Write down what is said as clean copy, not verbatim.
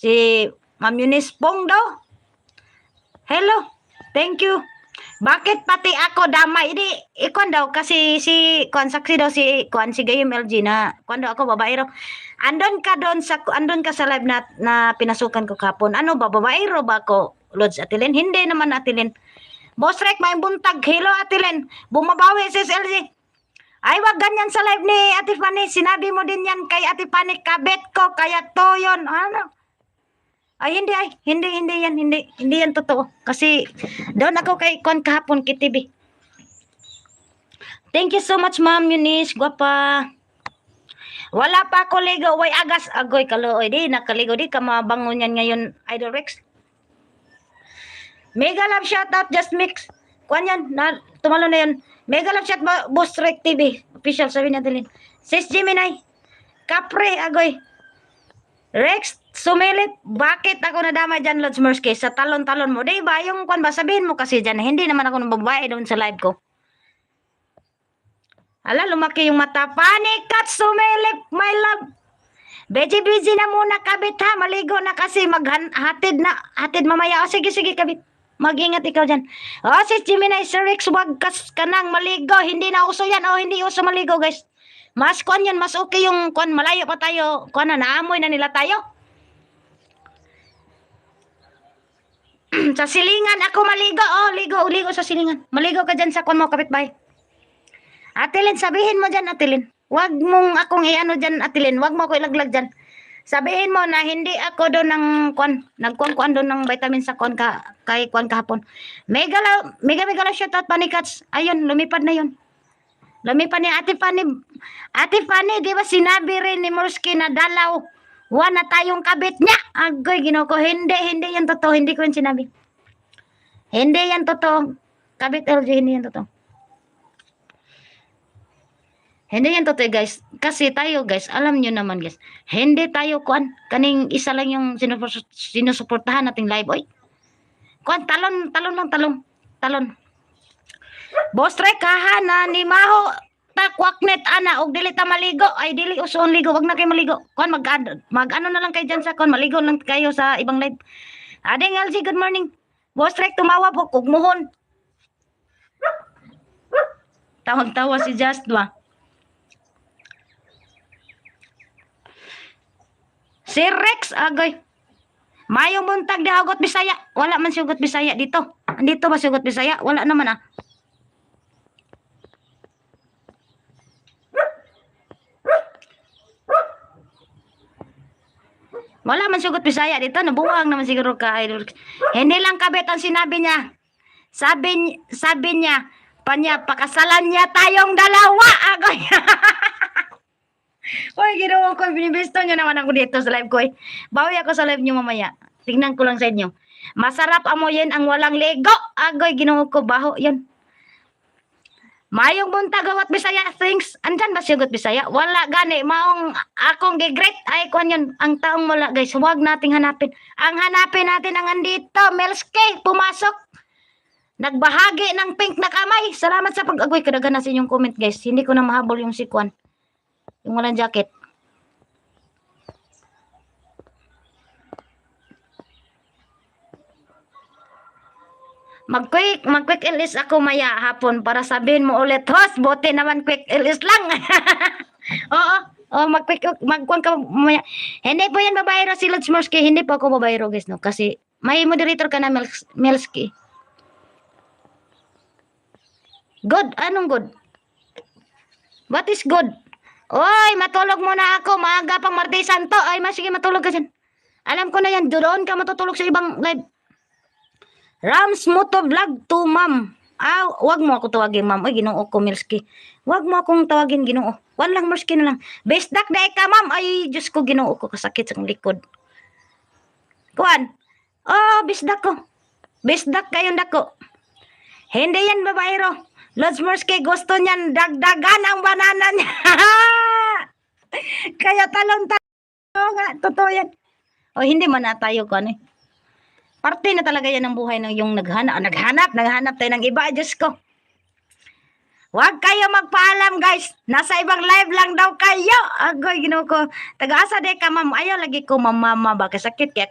Si Ma'am Eunice Pong daw. Hello. Thank you. Bakit pati ako damay? Di, ikon daw kasi si Kwan saksi daw si Kwan si Gayum LG na Kwan daw ako babae raw. Andon ka sa live na pinasukan ko kapon. Ano ba babae raw ba ako? Lods Atilin? Hindi naman Atilin. Boss Rek, may buntag. Hello Atilin. Bumabawi si LG. Ay, wag ganyan sa live ni Ate Fanny. Sinabi mo din yan kay Ate Fanny, kabet ko, kaya to yun. Ano? Ay, hindi yan totoo. Kasi, doon ako kay Kon kahapon, KTV. Thank you so much, Ma'am Eunice. Guwapa. Wala pa ako ligo. Way agas. Agoy, kaluoy. Di, nakaligo. Di ka mabangon yan ngayon, Idol Rex. Mega love shoutout, just mix. Kuan yan, tumalo na yan. Mega love shout, Boss Rek TV. Official, sabi niya din. Sis Gemini. Kapre, agoy. Rex, sumilip, bakit ako nadama dyan, Lods Merski, sa talon-talon mo? Di ba, yung kwan ba, sabihin mo kasi dyan, hindi naman ako nababae doon sa live ko. Ala, lumaki yung mata. Panikat, sumilip, my love. Beji-beji na muna, kabit ha. Maligo na kasi, hatid mamaya. O, sige, kabit. Mag-ingat ikaw dyan. O, si Gemini, Sir Rex, wag ka nang maligo. Hindi na uso yan. O, hindi uso maligo, guys. Mas kwan yan, mas okay yung kwan, malayo pa tayo. Kwan na, naamoy na nila tayo. Sa silingan, ako maligo. Oh, ligo sa silingan. Maligo ka dyan sa kwan mo, kapitbahay. Atilin, sabihin mo dyan, Atilin. Wag mong akong i-ano dyan, Atilin. Wag mo ako ilaglag dyan. Sabihin mo na hindi ako doon ng kwan. Nagkuan doon ng vitamin sa kwan kay kwan kahapon. Mega shoutout, Panikats. Ayun, lumipad na yun. Lumipad ni Ate Fanny. Ate Fanny, di ba sinabi rin ni Murski na dalaw? Na tayong kabit niya. Agoy, ginoko. Hindi yan totoo. Hindi ko yan sinabi. Hindi yan totoo. Kabit LG, hindi yan totoo. Hindi yan totoo, guys. Kasi tayo, guys, alam nyo naman, guys. Hindi tayo, kuan. Kaning isa lang yung sinusuportahan nating live. Oy. Kuan, talon. Boss Rek, kahana ni Maho takwaknet ana og dili ta maligo ay dili uson ligo wag na kay maligo kon mag ano na lang kay dyan sa kon maligo lang kayo sa ibang live. Ading LG, good morning. Boss Rek, tumawa po kog muhon. Tawag-tawa si Justwa. Si Rex, agoy. Mayong buntag di hugot Bisaya. Wala man si hugot Bisaya dito. Dito ba si hugot Bisaya? Wala naman ah. Wala man sugot Bisaya dito, nabuwang naman siguro ka Idol. Hindi lang kabit ang sinabi niya. Sabi niya, pakasalan niya tayong dalawa. Agoy. Hoy, ginawa ko, binibisto niyo naman ako dito sa live ko. Bawi ako sa live niyo mamaya. Tingnan ko lang sa inyo. Masarap amoyin ang walang ligo. Agoy, ginawa ko, baho yan. Mayong buntag awat Bisaya things. Andyan ba sigot Bisaya? Wala gani. Maong akong gigreat. Ay, kuan yun. Ang taong wala, guys. Huwag nating hanapin. Ang hanapin natin ang andito. Melske, pumasok. Nagbahagi ng pink na kamay. Salamat sa pag-agoy. Kadagan na sa inyong comment, guys. Hindi ko na mahabol yung si Kwan. Yung walang jacket. Mag-quick LS ako maya hapon para sabihin mo ulit, host, bote naman quick LS lang. Oo, magkuhan ka maya. Hindi po yan babayro si Lods Morski, hindi po ako babayro, guys, no? Kasi may moderator ka na, Melski. Good? Anong good? What is good? Oy, matulog muna ako, maaga pang Martes Santo. Ay, sige, matulog ka dyan. Alam ko na yan, doon ka matutulog sa ibang live. Rams Moto Vlog to Ma'am. Wag mo ako tawagin, Ma'am. Ay, Ginoo ko, Milski. Wag mo akong tawagin, Ginoo. Walang Merski na lang. Besdak dahi ka, Ma'am. Ay, Diyos ko, Ginoo ko. Kasakit sa likod. Kuan. Besdak ko. Besdak kayong dako. Hindi yan, babayro. Lods Merski, gusto niyan dagdagan ang banana niya. Kaya talong-talong. Totoo yan. Hindi man na tayo ko, ano eh. Parte na talaga yan ng buhay ng yung naghanap tayo ng iba, Diyos ko. Huwag kayo magpaalam, guys. Nasa ibang live lang daw kayo. Agoy, Ginoo ko. Taga-asa de ka, Ma'am. Ayaw lagi ko, Ma'am, ba? Kasakit kaya